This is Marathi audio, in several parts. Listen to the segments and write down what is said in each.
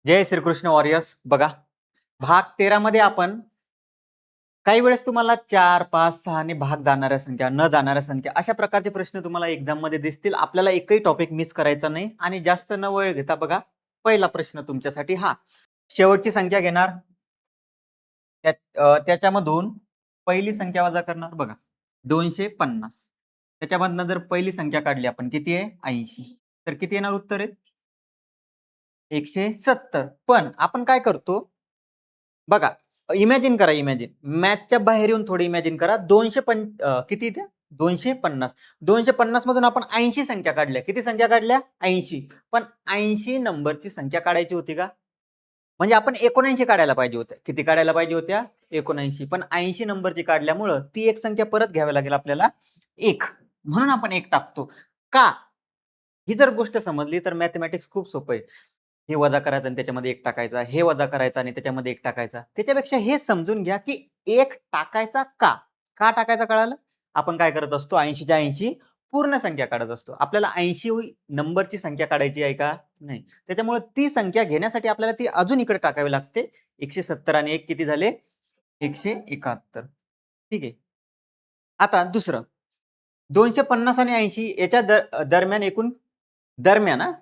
जय श्रीकृष्ण वॉरियर्स. बघा, भाग 13 मध्ये आपण काही वेळेस तुम्हाला 4, 5, 6 ने भाग जाणाऱ्या संख्या, न जाणाऱ्या संख्या अशा प्रकारचे प्रश्न तुम्हाला एक्झाम मध्ये दिसतील. आपल्याला एकही टॉपिक मिस करायचा नाही आणि जास्त न वेळ घेता बघा, पहिला प्रश्न तुमच्यासाठी हा. शेवटची संख्या घेणार, त्याच्यामधून पहिली संख्या वजा करणार. बघा, 250. त्याच्यामधनं जर पहिली संख्या काढली आपण, किती आहे? 80. तर किती येणार उत्तर आहे? 170. पण आपण काय करतो बघा, इमॅजिन करा, मॅथच्या बाहेर येऊन थोडी इमॅजिन करा. किती इथे? 250. 250 मधून आपण 80 संख्या काढल्या. किती संख्या काढल्या? 80. पण 80 नंबरची संख्या काढायची होती का? म्हणजे आपण 79 काढायला पाहिजे होत्या. किती काढायला पाहिजे होत्या? 79. पण 80 नंबरची काढल्यामुळं ती एक संख्या परत घ्यावी लागेल आपल्याला, 1. म्हणून आपण 1 टाकतो. का? ही जर गोष्ट समजली तर मॅथमॅटिक्स खूप सोपं आहे. हे वजा करायचं आणि त्याच्यामध्ये 1 टाकायचा, हे वजा करायचं आणि त्याच्यामध्ये 1 टाकायचा. त्याच्यापेक्षा हे समजून घ्या की 1 टाकायचा का? का टाकायचा कळालं? आपण काय करत असतो? 80च्या 80 पूर्ण संख्या काढत असतो. आपल्याला 80 नंबरची संख्या काढायची आहे का? नाही. त्याच्यामुळे ती संख्या घेण्यासाठी आपल्याला ती अजून इकडे टाकावी लागते. 170 आणि 1 किती झाले? 171. ठीक आहे. आता दुसरं, 250 आणि 80 याच्या दरम्यान एकूण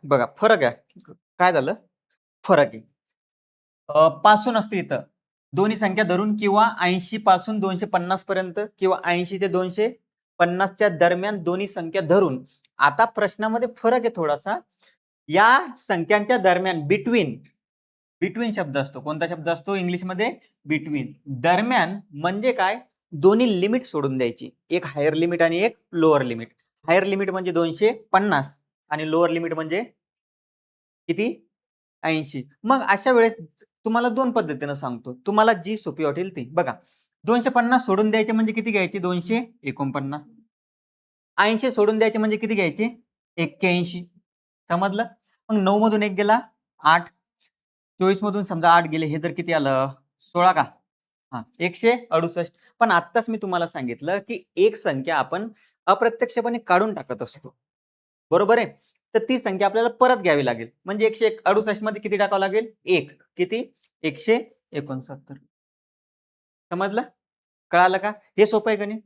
बघा फरक आहे. काय झालं? फरक आहे. पासून असते इथं दोन्ही संख्या धरून किंवा 80 पासून 250 पर्यंत किंवा 80 ते 250च्या दरम्यान दोन्ही संख्या धरून. आता प्रश्नामध्ये फरक आहे थोडासा. या संख्यांच्या दरम्यान बिटवीन शब्द असतो. कोणता शब्द असतो इंग्लिशमध्ये? बिटवीन. दरम्यान म्हणजे काय? दोन्ही लिमिट सोडून द्यायची. एक हायर लिमिट आणि एक लोअर लिमिट. हायर लिमिट म्हणजे 250 आणि लोअर लिमिट म्हणजे किती? 80. मग अशा वेळेस तुम्हाला दोन पद्धतीने सांगतो. तुम्हाला जी सोपी वाटेल ती. बघा, 250 सोडून द्यायचे म्हणजे किती घ्यायचे? 249. 80 सोडून द्यायचे म्हणजे किती घ्यायचे? 81. समजलं? मग 9 मधून 1 गेला 8. 24 मधून समजा 8 गेले, हे जर किती आलं? 16 का? हां, 168. पण आत्ताच मी तुम्हाला सांगितलं की एक संख्या आपण अप्रत्यक्षपणे काढून टाकत असतो. बरोबर आहे? तर ती संख्या आपल्याला परत घ्यावी लागेल. म्हणजे 168 मध्ये किती टाकावं लागेल? 1. किती? 169. समजलं? कळालं का? हे सोपं आहे का नाही?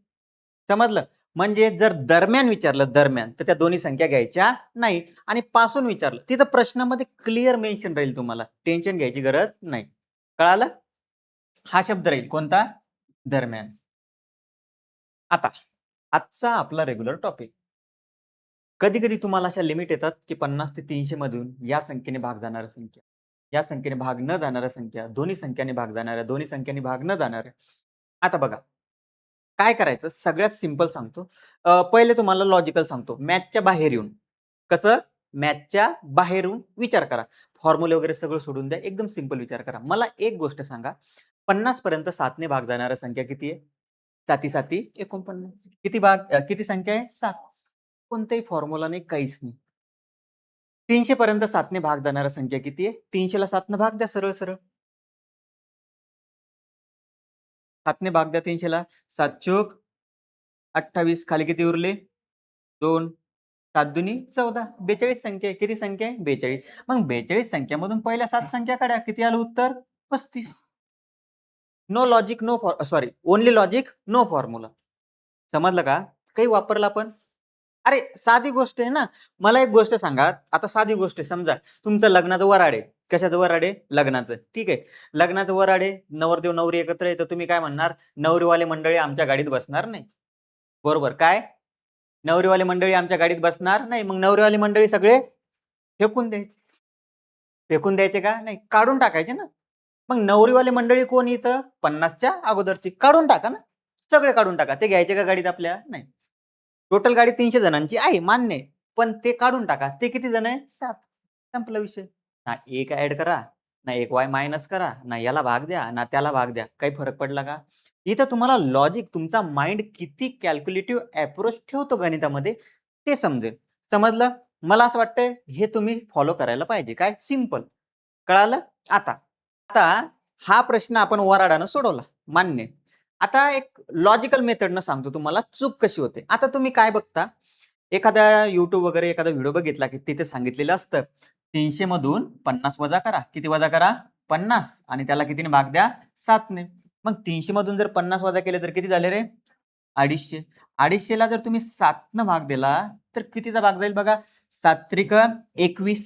समजलं? म्हणजे जर दरम्यान विचारलं, तर त्या दोन्ही संख्या घ्यायच्या नाही. आणि पासून विचारलं, तिथं प्रश्नामध्ये क्लिअर मेन्शन राहील तुम्हाला. टेन्शन घ्यायची गरज नाही. कळालं? हा शब्द राहील कोणता? दरम्यान. आता आजचा आपला रेग्युलर टॉपिक. कधी-कधी तुम्हाला अशा लिमिट येतात की 50 ते 300 मधून या संख्येने भाग जाणाऱ्या संख्या, या संख्येने भाग न जाणाऱ्या संख्या, दोन्ही संख्यांनी भाग जाणाऱ्या, दोन्ही संख्यांनी भाग न जाणाऱ्या. आता बघा, काय करायचं? सगळ्यात सिंपल सांगतो. पहिले तुम्हाला लॉजिकल सांगतो. मॅथच्या बाहेर येऊन. कसं? मॅथच्या बाहेर येऊन विचार करा. फॉर्म्युले वगैरे सगळं सोडून द्या. एकदम सिंपल विचार करा. मला एक गोष्ट सांगा, 50 पर्यंत 7 ने भाग जाणाऱ्या संख्या किती आहे? 7 49. किती संख्या आहे? 7. कोणताही फॉर्म्युला नाही, काहीच नाही. 300 पर्यंत 7 ने भाग जाणाऱ्या संख्या किती आहे? 300 ला 7 ने भाग द्या सरळ सरळ. 7 ने भाग द्या 300 ला. 7 चोक 28. खाली किती उरले? 2. 7 दुनी 14. 42 संख्या आहे. किती संख्या आहे? 42. मग 42 संख्यामधून पहिल्या 7 संख्या काढा. किती आलं उत्तर? 35. No logic, sorry, only logic, no formula. समजलं का? काही वापरला आपण? अरे साधी गोष्ट आहे ना. मला एक गोष्ट सांगा, आता साधी गोष्ट आहे. समजा तुमचं लग्नाचं वराड आहे. कशाचं वराड आहे? लग्नाचं. ठीक आहे. लग्नाचं वराड आहे. नवरदेव नवरी एकत्र आहे, तर तुम्ही काय म्हणणार? नवरीवाले मंडळी आमच्या गाडीत बसणार नाही. बरोबर. काय? नवरीवाली मंडळी आमच्या गाडीत बसणार नाही. मग नवरीवाली मंडळी सगळे फेकून द्यायचे. फेकून द्यायचे का? नाही, काढून टाकायचे ना. मग नवरीवाली मंडळी कोण इथं? 50च्या अगोदरची. काढून टाका ना. सगळे काढून टाका. ते घ्यायचे का गाडीत आपल्या? नाही. टोटल गाडी 300 जणांची आहे, मान्य आहे. पण ते काढून टाका. ते किती जण आहे? 7. संपला विषय. ना 1 ॲड करा, ना 1 वाय मायनस करा, ना याला भाग द्या, ना त्याला भाग द्या. काही फरक पडला का? इथं तुम्हाला लॉजिक, तुमचा माइंड किती कॅल्क्युलेटिव्ह अप्रोच ठेवतो गणितामध्ये ते समजेल. समजलं? मला असं वाटतंय हे तुम्ही फॉलो करायला पाहिजे. काय? सिंपल. कळालं? आता आता हा प्रश्न आपण वराडानं सोडवला. मान्य. आता एक लॉजिकल मेथडनं सांगतो तुम्हाला चूक कशी होते. आता तुम्ही काय बघता? एखादा YouTube वगैरे एखादा व्हिडिओ बघितला की तिथे सांगितलेलं असतं 300 मधून 50 वजा करा. किती वजा करा? 50 आणि त्याला कितीने भाग द्या? 7ने. मग 300 मधून जर 50 वजा केले तर किती झाले रे? 250. 250 ला जर तुम्ही 7 भाग दिला तर कितीचा भाग जाईल बघा? 7 त्रिक 21,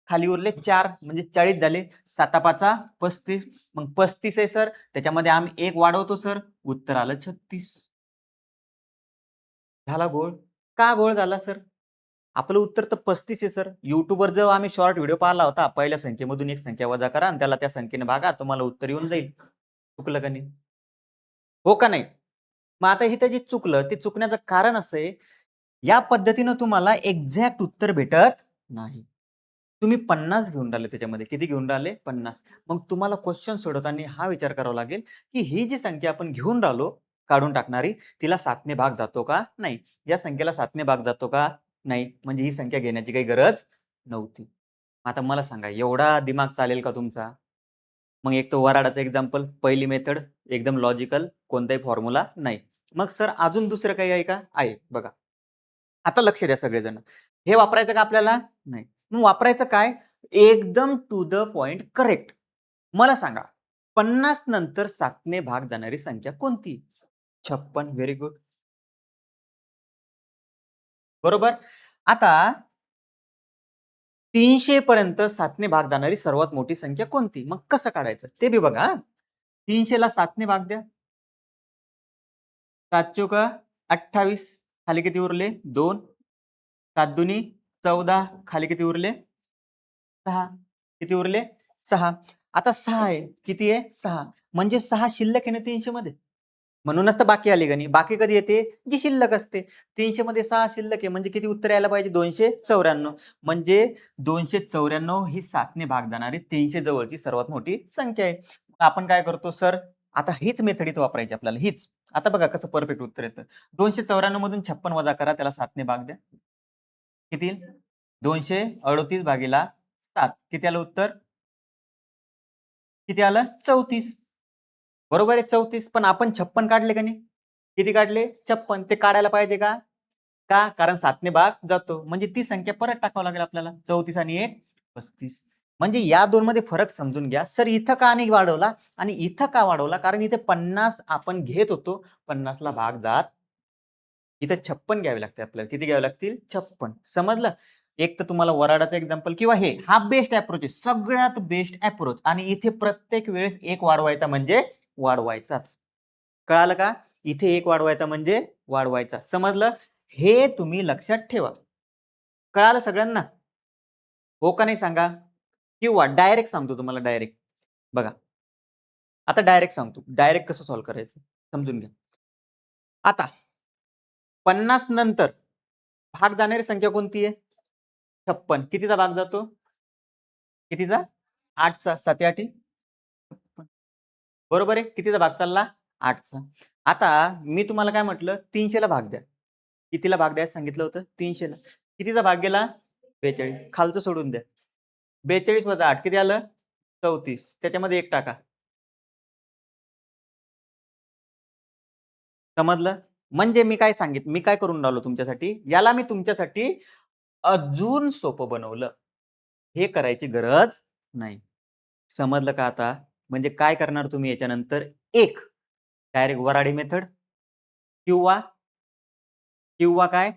खाली उरले 4 म्हणजे 40 झाले. 7 5 35. मग 35 आहे सर, त्याच्यामध्ये आम्ही 1 वाढवतो सर, उत्तर आलं 36. झाला गोळ. का गोळ झाला सर? आपलं उत्तर तर 35 आहे सर. युट्यूबवर जो आम्ही शॉर्ट व्हिडिओ पाहिला होता, पहिल्या संख्येमधून एक संख्या वजा करा आणि त्याला त्या संख्येने भागा, तुम्हाला उत्तर येऊन जाईल. चुकलं का नाही? हो का नाही? मग आता इथं जे चुकलं ते चुकण्याचं कारण असं आहे, या पद्धतीनं तुम्हाला एक्झॅक्ट उत्तर भेटत नाही. तुम्ही 50 घेऊन राहिले त्याच्यामध्ये. किती घेऊन राहिले? 50. मग तुम्हाला क्वेश्चन सोडवताना हा विचार करावा लागेल, की ही जी संख्या आपण घेऊन राहिलो काढून टाकणारी, तिला 7ने भाग जातो का? नाही. या संख्येला 7ने भाग जातो का? नाही. म्हणजे ही संख्या घेण्याची काही गरज नव्हती. आता मला सांगा, एवढा दिमाग चालेल का तुमचा? मग एक तो वराडाचं एक्झाम्पल, पहिली मेथड एकदम लॉजिकल, कोणताही फॉर्म्युला नाही. मग सर अजून दुसरं काही आहे का? आहे बघा. आता लक्ष द्या सगळेजण. हे वापरायचं का आपल्याला? नाही. मग वापरायचं काय? एकदम टू द पॉइंट करेक्ट. मला सांगा, 50 नंतर 7ने भाग जाणारी संख्या कोणती? 56. Very good. बरोबर. आता 300 पर्यंत 7ने भाग जाणारी सर्वात मोठी संख्या कोणती? मग कसं काढायचं? ते बी बघा. 300 ला 7ने भाग द्या. 7 चोक 28, खाली किती उरले? 2. 7 दुनी 14, खाली किती उरले? 6. किती उरले? 6. आता 6 आहे. किती आहे? 6. म्हणजे 6 शिल्लक आहे ना 300 मध्ये. म्हणूनच तर बाकी आली गणी. बाकी कधी येते? जी शिल्लक असते. 300 मध्ये 6 शिल्लक आहे म्हणजे किती उत्तर यायला पाहिजे? 294. म्हणजे 294 ही 7ने भाग जाणारी 300 जवळची सर्वात मोठी संख्या आहे. आपण काय करतो सर? आता हीच मेथड इथं वापरायची आपल्याला, हीच. आता बघा कसं परफेक्ट उत्तर येतं. 294 मधून 56 वजा करा, त्याला 7ने भाग द्या. किती? 238 भागीला 7. किती आलं उत्तर? किती आलं? 34. बरोबर आहे 34. पण आपण 56 काढले का नाही? किती काढले? 56. ते काढायला पाहिजे का? का? कारण 7ने भाग जातो. म्हणजे ती संख्या परत टाकावं लागेल आपल्याला. 34 आणि 1 35. म्हणजे या दोन मध्ये फरक समजून घ्या. सर इथं का नाही वाढवला आणि इथं का वाढवला? कारण इथे 50 आपण घेत होतो. 50 ला भाग जात. इथे 56 घ्यावे लागते आपल्याला. किती घ्यावे लागतील? 56. समजलं? एक तर तुम्हाला वराडाचं एक्झाम्पल किंवा हे हा बेस्ट अप्रोच आहे. सगळ्यात बेस्ट अप्रोच. आणि इथे प्रत्येक वेळेस एक वाढवायचा म्हणजे वाढवायचाच. कळालं का? इथे एक वाढवायचा म्हणजे वाढवायचा. समजलं? हे तुम्ही लक्षात ठेवा. कळालं सगळ्यांना? हो का नाही सांगा? किंवा डायरेक्ट सांगतो तुम्हाला डायरेक्ट. बघा. आता डायरेक्ट सांगतो. डायरेक्ट कसं सॉल्व्ह करायचं? समजून घ्या. आता 50 नंतर भाग जाणारी संख्या कोणती आहे? 56. कितीचा भाग जातो? कितीचा? 8चा. 7 8 बरोबर आहे. कितीचा भाग चालला? 8चा. आता मी तुम्हाला काय म्हटलं? 300 ला भाग द्या. कितीला भाग द्यायला सांगितलं होतं? 300 ला. कितीचा भाग गेला? 42. खालचं सोडून द्या. 42 वजा 8 किती आलं? 34. त्याच्यामध्ये 1 टाका. समजलं? म्हणजे मी काय करून राहिलो तुमच्यासाठी? याला मी तुमच्यासाठी अजून सोपं बनवलं. हे करायची गरज नाही. समजलं का आता? म्हणजे काय करणार तुम्ही याच्यानंतर? एक डायरेक्ट वराडी मेथड किंवा किंवा काय?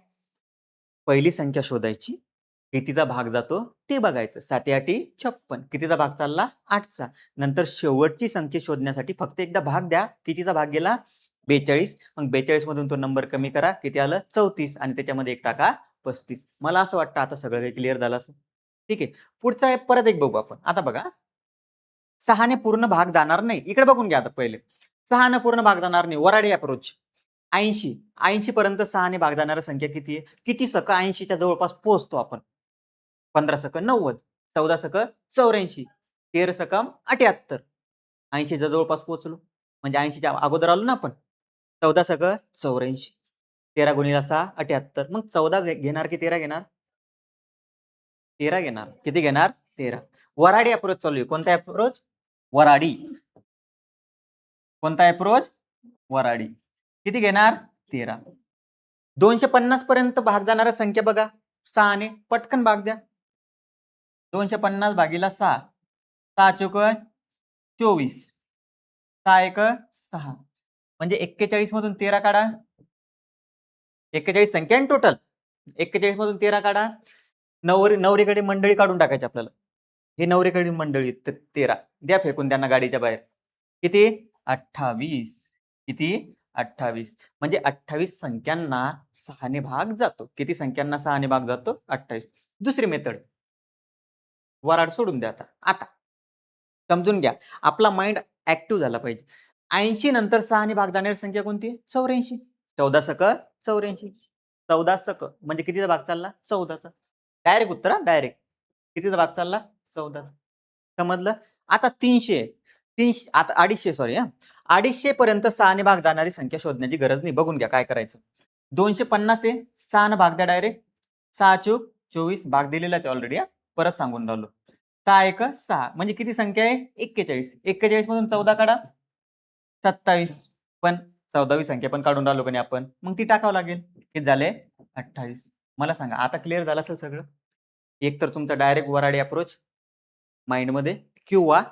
पहिली संख्या शोधायची. कितीचा भाग जातो ते बघायचं. 7 8 56. कितीचा भाग चालला? 8चा. नंतर शेवटची संख्या शोधण्यासाठी फक्त एकदा भाग द्या. कितीचा भाग गेला? 42. मग 42 मधून तो नंबर कमी करा. किती आलं? 34 आणि त्याच्यामध्ये 1 टाका 35. मला असं वाटतं आता सगळं काही क्लिअर झालं असं. ठीक आहे. पुढचा परत एक बघू आपण. आता बघा. 6ने पूर्ण भाग जाणार नाही. इकडे बघून घ्या आता पहिले. 6ने पूर्ण भाग जाणार नाही. वराडी अप्रोच. 80. 80 पर्यंत 6ने भाग जाणारी संख्या किती आहे? किती सक 80च्या जवळपास पोहोचतो आपण? 15 सक 90. 14 सक 84. 13 सकम 78. 80च्या जवळपास पोहोचलो. म्हणजे 80च्या अगोदर आलो ना आपण. 14 सक 84. 13 गुणिले 6 78. मग 14 घेणार की 13 घेणार? 13 घेणार. किती घेणार? 13. वराडी अप्रोच चालू आहे. कोणता अप्रोच? वराडी. कोणता अप्रोच? वराडी. किती घेणार? 13. 250 पर्यंत भाग जाणाऱ्या संख्या बघा. 6ने पटकन भाग द्या. 250 भागीला 6, 6 चोक 24, 6 एक 6, म्हणजे 41 मधून 13 काढा. 41 संख्या आहे टोटल. 41 मधून 13 काढा. नवरीकडे मंडळी काढून टाकायची आपल्याला. हे नवरीकडे मंडळी 13 द्या फेकून त्यांना गाडीच्या बाहेर. किती? 28. किती? 28. म्हणजे 28 संख्यांना 6 ने भाग जातो. किती संख्यांना 6 ने भाग जातो? 28. दुसरी मेथड, वराड सोडून द्या. आता समजून घ्या, आपला माइंड ऍक्टिव्ह झाला पाहिजे. 80 नंतर 6 ने भाग जाणारी संख्या कोणती? 84. 14 सक 84. 14 सक म्हणजे कितीचा भाग चालला? 14चा. डायरेक्ट उत्तर, डायरेक्ट कितीचा भाग चालला? 14चा. समजलं? आता 300 आता 250 सॉरी 250 पर्यंत 6 ने भाग जाणारी संख्या शोधण्याची गरज नाही. बघून घ्या काय करायचं. 250 आहे, 6 ने भाग द्या डायरेक्ट. 6 चूक 24 भाग दिलेलाच ऑलरेडी. परत सांगून राहिलो. 6 एक 6 म्हणजे किती संख्या आहे? 41. 41 मधून 14 काढा. 27. पण 14वी संख्या पण काढून राहिलो का आपण, मग ती टाकावं लागेल. किती झाले? 28. मला सांगा आता क्लिअर झालं असेल सगळं. एक तर तुमचा डायरेक्ट वराडी अप्रोच माइंड मध्ये किंवा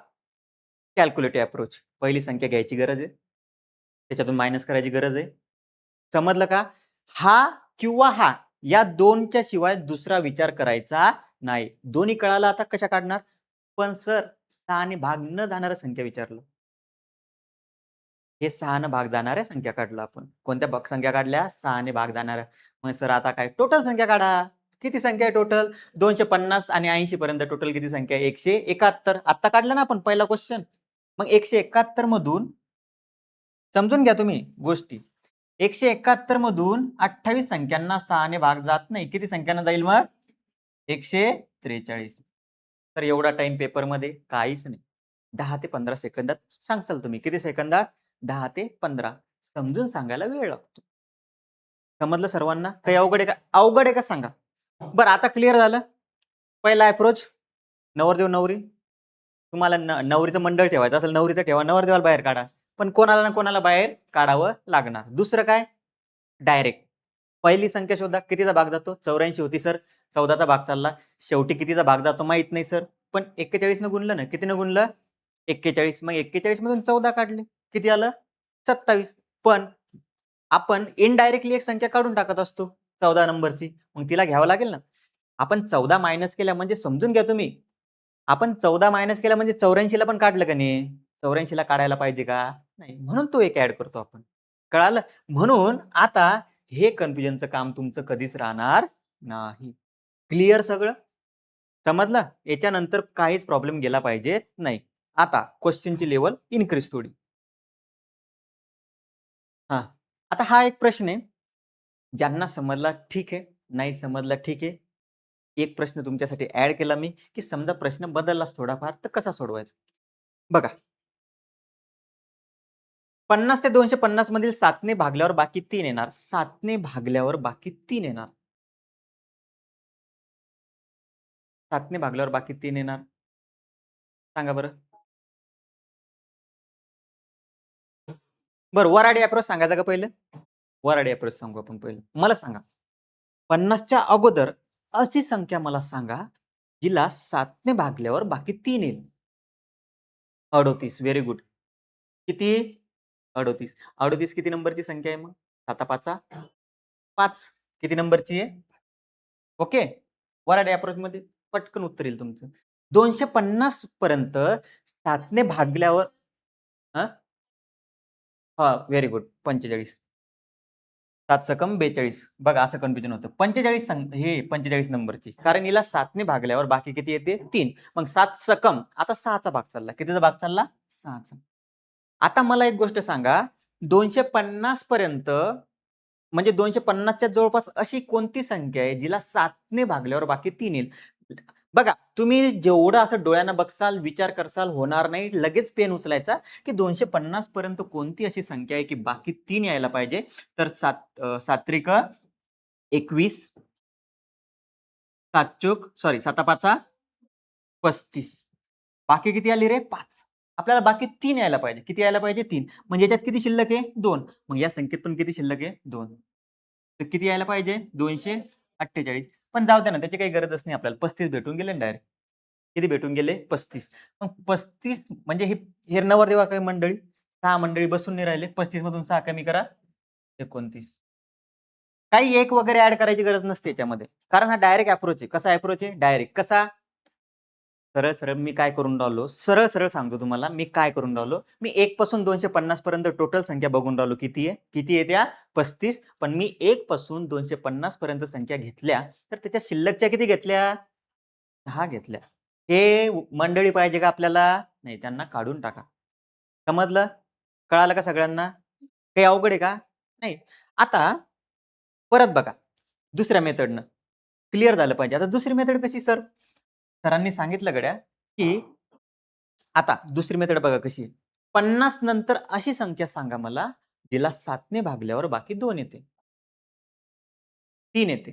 कॅल्क्युलेटिव्ह अप्रोच. पहिली संख्या घ्यायची गरज आहे, त्याच्यातून मायनस करायची गरज आहे. समजलं का? हा किंवा हा या दोनच्या शिवाय दुसरा विचार करायचा नाही. दोन्ही कळालं आता कशा काढणार. पण सर 6 ने भाग न जाणाऱ्या संख्या विचारलं. हे 6 ने भाग जाणाऱ्या संख्या काढलं आपण. कोणत्या भाग संख्या काढल्या? 6 ने भाग जाणाऱ्या. मग सर आता काय टोटल संख्या काढा. किती संख्या आहे टोटल? 250 आणि 80 पर्यंत टोटल किती संख्या आहे? 171. आता काढलं ना आपण पहिला क्वेश्चन. मग 171 मधून समजून घ्या तुम्ही गोष्टी. 171 मधून 28 संख्यांना 6 ने भाग जात नाही. किती संख्यांना जाईल मग? 143. तर एवढा टाइम पेपर मध्ये काहीच नाही. 10 ते 15 सेकंदात सांगसाल तुम्ही. किती सेकंदात? 10 ते 15. समजून सांगायला वेळ लागतो. समजलं सर्वांना? काही अवघड आहे का? अवघड आहे का सांगा. बरं आता क्लिअर झालं. पहिला अप्रोच नवरदेव नवरी. तुम्हाला नवरीचं मंडळ ठेवायचं असेल, नवरीचं ठेवा, नवरदेवाला बाहेर काढा. पण कोणाला ना कोणाला बाहेर काढावं लागणार. दुसरं काय? डायरेक्ट पहिली संख्या शोधा. कितीचा भाग जातो? 84 होती सर, 14चा भाग चालला. शेवटी कितीचा भाग जातो माहित नाही सर, पण 41 न गुणलं ना. कितीनं गुणलं? 41. मग 41 मधून 14 काढले. किती आलं? 27. पण आपण इनडायरेक्टली एक संख्या काढून टाकत असतो 14 नंबरची. मग तिला घ्यावं लागेल ना. आपण 14 मायनस केल्या म्हणजे समजून घ्या तुम्ही. आपण 14 मायनस केला म्हणजे 84 ला पण काढलं का नाही? 84 ला काढायला पाहिजे का? नाही. म्हणून तो एक ऍड करतो आपण. कळालं? म्हणून आता हे कन्फ्युजनचं काम तुमचं कधीच राहणार नाही. क्लिअर सगळं? समजलं? याच्यानंतर काहीच प्रॉब्लेम गेला पाहिजे नाही. आता क्वेश्चनची लेवल इनक्रीज थोडी. आता हा एक प्रश्न आहे. ज्यांना समजला ठीक आहे, नाही समजला ठीक आहे. एक प्रश्न तुमच्यासाठी ऍड केला मी, की समजा प्रश्न बदललाच थोडाफार तर कसा सोडवायचा? बघा, 50 ते 250 मधील 7 ने भागल्यावर बाकी 3 येणार. 7 ने भागल्यावर बाकी 3 येणार. 7 ने भागल्यावर बाकी 3 येणार. सांगा बरं. बरं वराडी अप्रोच सांगायचा का पहिलं? वराडी अप्रोच सांगू आपण पहिलं. मला सांगा, 50च्या अगोदर अशी संख्या मला सांगा, जिला 7 ने भागल्यावर बाकी 3 येईल. 38. Very good. किती? 38. 38 किती नंबरची संख्या आहे मग? 7 5 5. किती नंबरची आहे? ओके. वराडी अप्रोच मध्ये पटकन उत्तर येईल तुमचं. 250 पर्यंत 7 ने भागल्यावर व्हेरी गुड. 45. 7 सकम 42. बघा असं कन्फ्युजन होतं. 45 हे 45 नंबरची. कारण हिला 7 ने भागल्यावर बाकी किती येते? 3. मग 7 सकम आता 6चा भाग चालला. कितीचा भाग चालला? 6चा. आता मला एक गोष्ट सांगा, 250 पर्यंत म्हणजे 250च्या जवळपास अशी कोणती संख्या आहे जिला 7 ने भागल्यावर बाकी 3 येईल? बघा तुम्ही जेवढं असं डोळ्यानं बघसाल, विचार करसाल, होणार नाही. लगेच पेन उचलायचा, की 250 पर्यंत कोणती अशी संख्या आहे की बाकी 3 यायला पाहिजे. तर 7 त्रिक 21, 7 चूक सॉरी 7 5 35. बाकी किती आली रे? 5. आपल्याला बाकी 3 यायला पाहिजे. किती यायला पाहिजे? 3. म्हणजे याच्यात किती शिल्लक आहे? 2. मग या संख्येत पण किती शिल्लक आहे? 2. तर किती यायला पाहिजे? 248. पण जाऊ द्या ना, त्याची काही गरजच नाही आपल्याला. 35 भेटून गेले ना डायरेक्ट. किती भेटून गेले 35. मग 35 म्हणजे हे नवरदेवाकडे मंडळी 6 मंडळी बसून नाही राहिले. 35 मधून 6 कमी करा 29. काही एक वगैरे ऍड करायची गरज नसते याच्यामध्ये, कारण हा डायरेक्ट अप्रोच आहे. कसा अप्रोच आहे? डायरेक्ट. कसा? सरळ सरळ मी काय करून राहिलो, सरळ सरळ सांगतो तुम्हाला मी काय करून राहिलो. मी 1 पासून 250 पर्यंत टोटल संख्या बघून राहिलो किती आहे. किती आहे त्या? 35. पण मी 1 पासून 250 पर्यंत संख्या घेतल्या, तर त्याच्या शिल्लकच्या किती घेतल्या? 6 घेतल्या. हे मंडळी पाहिजे का आपल्याला? नाही, त्यांना काढून टाका. समजलं? कळालं का सगळ्यांना? काही अवघड आहे का? नाही. आता परत बघा दुसऱ्या मेथडनं क्लिअर झालं पाहिजे. आता दुसरी मेथड कशी सर? सरांनी सांगितलं गड्या की आता दुसरी मेथड बघा कशी आहे. 50 नंतर अशी संख्या सांगा मला जिला 7 ने भागल्यावर बाकी 2 येते. 3 येते.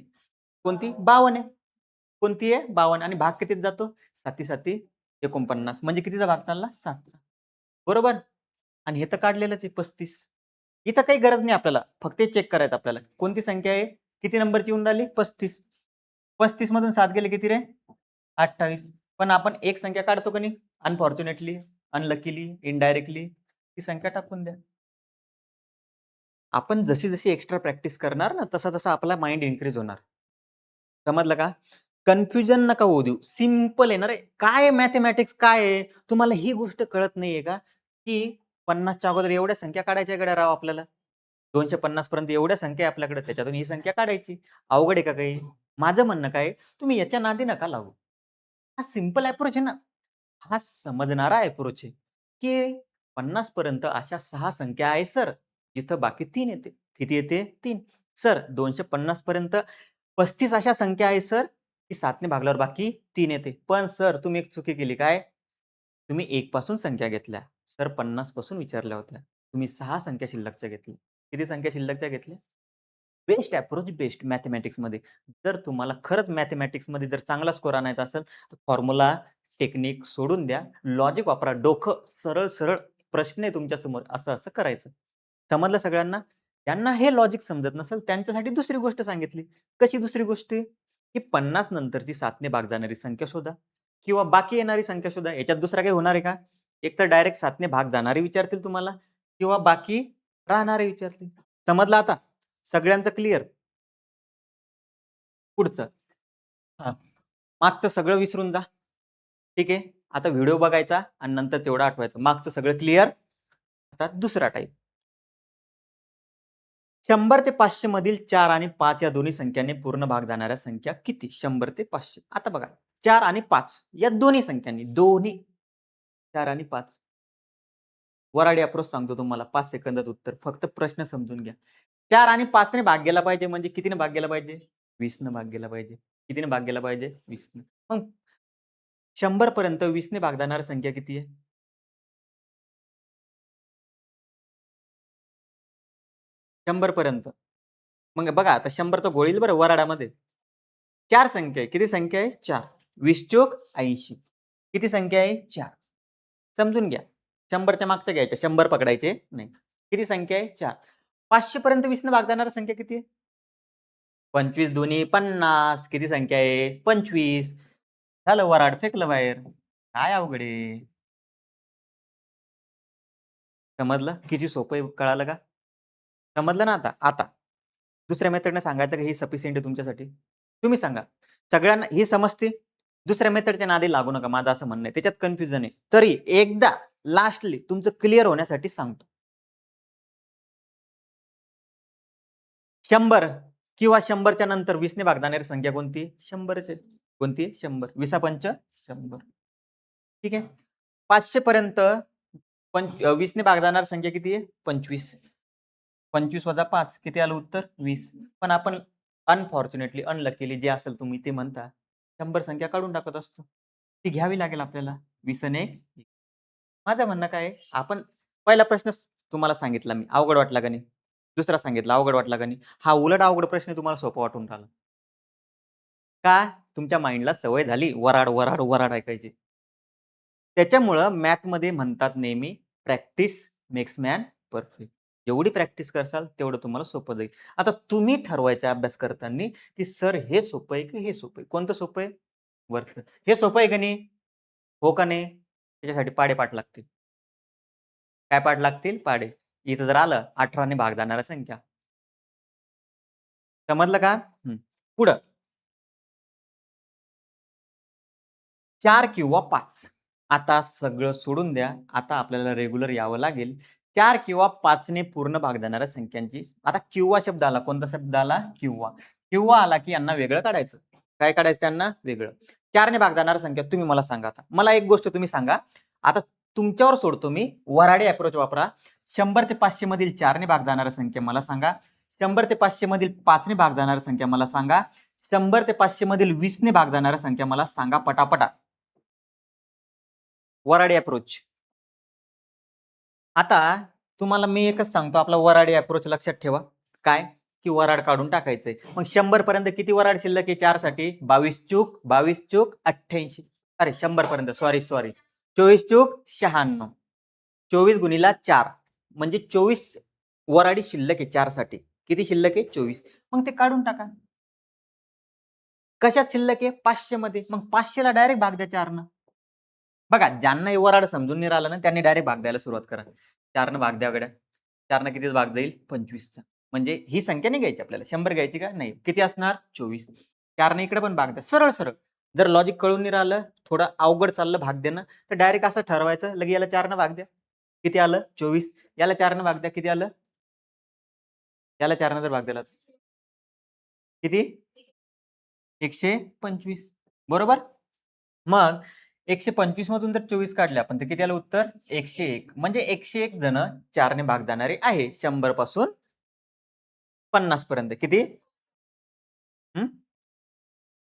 कोणती? 52 आहे. कोणती आहे? 52 आणि भाग कितीत जातो? 7 7 49. म्हणजे कितीचा भाग चालला? 7चा. बरोबर? आणि हे तर काढलेलंच आहे 35. इथं काही गरज नाही आपल्याला. फक्त चेक करायचं आपल्याला. कोणती संख्या आहे? किती नंबरची येऊन राहिली? 35. 35 मधून 7 गेले किती रे? 28. पण आपण एक संख्या काढतो का नाही? अनफॉर्च्युनेटली, अनलकीली, इनडायरेक्टली ती संख्या टाकून द्या. आपण जशी जशी एक्स्ट्रा प्रॅक्टिस करणार ना, तसा तसा आपला माइंड इन्क्रीज होणार. समजलं का? कन्फ्युजन नका होऊ देऊ. सिंपल आहे ना रे. काय मॅथेमॅटिक्स काय आहे? तुम्हाला ही गोष्ट कळत नाहीये का? की 50च्या अगोदर एवढ्या संख्या काढायच्या गड्या राव आपल्याला. 250 पर्यंत एवढ्या संख्या आहे आपल्याकडे, त्याच्यातून ही संख्या काढायची. अवघड आहे का काही? माझं म्हणणं काय आहे, तुम्ही याच्या नादी नका लागू. हा सिंपल अप्रोच आहे ना. हा समजणारा अप्रोच आहे, की 50 पर्यंत अशा 6 संख्या आहे सर, जिथं बाकी 3 येते. किती येते? 3. सर 250 पर्यंत 35 अशा संख्या आहे सर, की 7 ने भागल्यावर बाकी 3 येते. पण सर तुम्ही एक चुकी केली काय? तुम्ही 1 पासून संख्या घेतल्या. सर 50 पासून विचारल्या होत्या. तुम्ही 6 संख्या शिल्लकच्या घेतल्या. किती संख्या शिल्लकच्या घेतल्या? बेस्ट अप्रोच बेस्ट मॅथेमॅटिक्समध्ये. जर तुम्हाला खरंच मॅथेमॅटिक्समध्ये जर चांगला स्कोर आणायचा असेल, तर फॉर्म्युला, टेक्निक सोडून द्या. लॉजिक वापरा. डोकं सरळ-सरळ प्रश्न आहे तुमच्यासमोर, असं-असं करायचं. समजलं सगळ्यांना? त्यांना हे लॉजिक समजत नसेल, त्यांच्यासाठी दुसरी गोष्ट सांगितली. कशी दुसरी गोष्ट आहे? की 50 नंतरची 7 ने भाग जाणारी संख्या शोधा किंवा बाकी येणारी संख्या शोधा. याच्यात दुसरा काही होणार आहे का? एक तर डायरेक्ट 7 ने भाग जाणारे विचारतील तुम्हाला किंवा बाकी राहणारे विचारतील. समजलं आता? सगळ्यांचं क्लिअर? पुढचं. हां. मागचं सगळं विसरून जा. ठीक आहे. आता व्हिडिओ बघायचा आणि नंतर तेवढं आठवायचं. मागचं सगळं क्लिअर. आता दुसरा टाइप. 100 ते 500 मधील 4 आणि 5 या दोन्ही संख्यांनी पूर्ण भाग जाणाऱ्या संख्या किती? 100 ते 500. आता बघा 4 आणि 5 या दोन्ही संख्यांनी 4 आणि 5 वराडी अप्रोच सांगतो तुम्हाला 5 सेकंदात उत्तर. फक्त प्रश्न समजून घ्या. 4 आणि 5 ने भाग गेला पाहिजे म्हणजे कितीने भाग गेला पाहिजे? 20 ने भाग गेला पाहिजे. कितीने भाग गेला पाहिजे? 20 ने. मग 100 पर्यंत 20 ने भाग जाणारी संख्या किती आहे? 100 पर्यंत. मग बघा आता 100चं घोळील बरं वराडामध्ये. 4 संख्या आहे. किती संख्या आहे? 4. 20 चोक 80. किती संख्या आहे? 4. समजून घ्या. 100च्या मागच्या घ्यायच्या. 100 पकडायचे नाही. किती संख्या आहे? 4. 500 पर्यंत 20 ने भाग जाणारी संख्या किती आहे? 25 दुनी 50. किती संख्या आहे? 25. झालं वराड फेकलं बाहेर. काय अवघड आहे? समजलं? किती सोपं आहे कळालं का? समजलं ना आता? आता दुसऱ्या मेथडने सांगायचं का ही सफिशियंट आहे तुमच्यासाठी? तुम्ही सांगा. सगळ्यांना ही समजते? दुसऱ्या मेथडच्या नादी लागू नका माझं असं म्हणणं आहे. त्याच्यात कन्फ्युजन आहे. तरी एकदा लास्टली तुमचं क्लिअर होण्यासाठी सांगतो. 100 किंवा 100च्या नंतर 20 ने भाग जाणारी संख्या कोणती? 100च आहे. कोणती? 100. 20 पंच 100. ठीक आहे. 500 पर्यंत 20 ने भाग जाणारी संख्या किती आहे? 25. 25 वजा 5 किती आलं उत्तर? 20. पण आपण अनफॉर्च्युनेटली, अनलकीली जे असेल तुम्ही ते म्हणता 100 संख्या काढून टाकत असतो. ती घ्यावी लागेल आपल्याला. 20 आणि 1. माझं म्हणणं काय आहे, आपण पहिला प्रश्न तुम्हाला सांगितला मी, अवघड वाटला का नाही? दुसरा सांगितला, अवघड वाटला का नाही? हा उलट अवघड प्रश्न तुम्हाला सोपा वाटून राहिला. का? तुमच्या माइंडला सवय झाली वराड, वराड, वराड ऐकायची. त्याच्यामुळं मॅथमध्ये म्हणतात नेहमी प्रॅक्टिस मेक्स मॅन परफेक्ट. जेवढी प्रॅक्टिस करसाल तेवढं तुम्हाला सोपं जाईल. आता तुम्ही ठरवायचं अभ्यास करताना, की सर हे सोपं आहे की हे सोपं आहे? कोणतं सोपं आहे? वरचं. हे सोपं आहे का नाही? हो का नाही? त्याच्यासाठी पाढे पाठ लागतील. काय पाठ लागतील? पाढे. इथं जर आलं 18 ने भाग जाणाऱ्या संख्या. समजलं का? पुढं 4 किंवा 5. आता सगळं सोडून द्या. आता आपल्याला रेग्युलर यावं लागेल. 4 किंवा 5 ने पूर्ण भाग देणाऱ्या संख्यांची. आता किंवा शब्द आला. कोणता शब्द आला? किंवा. किंवा आला की यांना वेगळं काढायचं. काय काढायचं त्यांना? वेगळं. 4 ने भाग जाणाऱ्या संख्या तुम्ही मला सांगा आता. मला एक गोष्ट तुम्ही सांगा. आता तुमच्यावर सोडतो मी. वऱ्हाडी अप्रोच वापरा. 100 ते 500 मधील 4 ने भाग जाणाऱ्या संख्या मला सांगा. 100 ते 500 मधील 5 ने भाग जाणाऱ्या संख्या मला सांगा. 100 ते 500 मधील 20 ने भाग जाणाऱ्या संख्या मला सांगा पटापटा. वराडी अप्रोच. आता तुम्हाला मी एकच सांगतो, आपला वराडी अप्रोच लक्षात ठेवा. काय? की वराड काढून टाकायचंय. मग 100 पर्यंत किती वराड शिल्लक आहे 4 साठी? 22 चूक 22 चूक 88. अरे 100 पर्यंत सॉरी 24 चूक 96. 24 गुणिला 4 म्हणजे 24 वराडी शिल्लक आहे 4 साठी. किती शिल्लक आहे? 24. मग ते काढून टाका. कशात शिल्लक आहे? 500 मध्ये. मग 500 ला डायरेक्ट भाग द्या 4 न. बघा, ज्यांना वराड समजून नाही राहिलं ना, त्यांनी डायरेक्ट भाग द्यायला सुरुवात करा. 4 न भाग द्या गड्या. 4 न कितीच भाग जाईल? 25 चा. म्हणजे ही संख्या नाही घ्यायची आपल्याला. 100 घ्यायची का? नाही. किती असणार? 24. 4 ने इकडे पण भाग द्या. सरळ-सरळ. जर लॉजिक कळून नाही राहिलं, थोडं अवघड चाललं भाग देणं, तर डायरेक्ट असं ठरवायचं, लगे याला 4 न भाग द्या. किती आलं? 24. याला 4 न भाग द्या. किती आलं? याला 4 न जर भाग दिला, किती? 125. बरोबर? मग 125 मधून जर 24 काढले आपण तर किती आलं उत्तर? 101. म्हणजे 101 जण 4 ने भाग जाणारे आहे 100 पासून 50 पर्यंत. किती?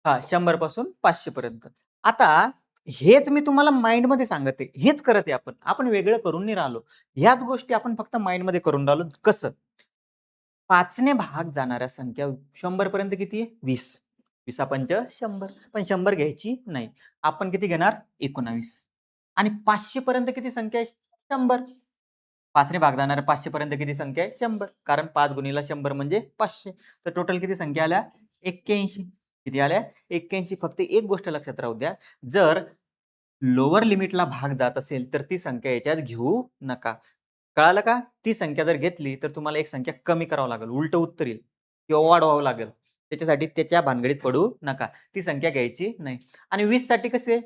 हा 100 पासून 500 पर्यंत. आता हेच मी तुम्हाला माइंड मध्ये सांगत आहे. हेच करत आहे आपण. आपण वेगळं करून नाही राहिलो. ह्याच गोष्टी आपण फक्त माइंड मध्ये करून राहिलो. कसं? 5 ने भाग जाणाऱ्या संख्या 100 पर्यंत किती आहे? 20. 20 पंच 100. पण 100 घ्यायची नाही. आपण किती घेणार? 19. आणि 500 पर्यंत किती संख्या आहे? 100. 5 ने भाग जाणाऱ्या 500 पर्यंत किती संख्या आहे? 100. कारण 5 गुणिला 100 म्हणजे 500. तर टोटल किती संख्या आल्या? 81. किती आल्या? 81. फक्त एक गोष्ट लक्षात राहू द्या. जर लोअर लिमिटला भाग जात असेल तर ती संख्या याच्यात घेऊ नका. कळालं का? ती संख्या जर घेतली तर तुम्हाला एक संख्या कमी करावं लागेल. उलटं उत्तर येईल किंवा वाढवावं लागेल. त्याच्यासाठी त्याच्या भानगडीत पडू नका. ती संख्या घ्यायची नाही. आणि 20 साठी कसे?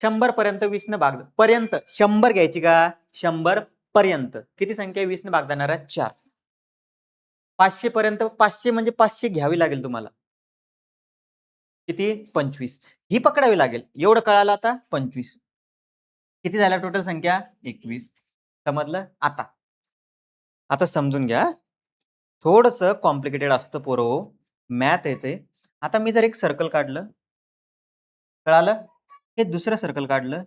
100 पर्यंत 20 न भाग पर्यंत 100 घ्यायची का? 100 पर्यंत. किती संख्या 20 न भाग देणार आहे? 4. 500 पर्यंत 500 म्हणजे 500 घ्यावी लागेल तुम्हाला. किती? 25. ही पकडावी लागेल. एवढं कळालं आता? 25. किती झाल्या टोटल संख्या? 21. समजलं? आता समजून घ्या. थोडंसं कॉम्प्लिकेटेड असतं पोरं हो. मॅथ येते. आता मी जर एक सर्कल काढलं, कळालं? हे दुसरं सर्कल काढलं,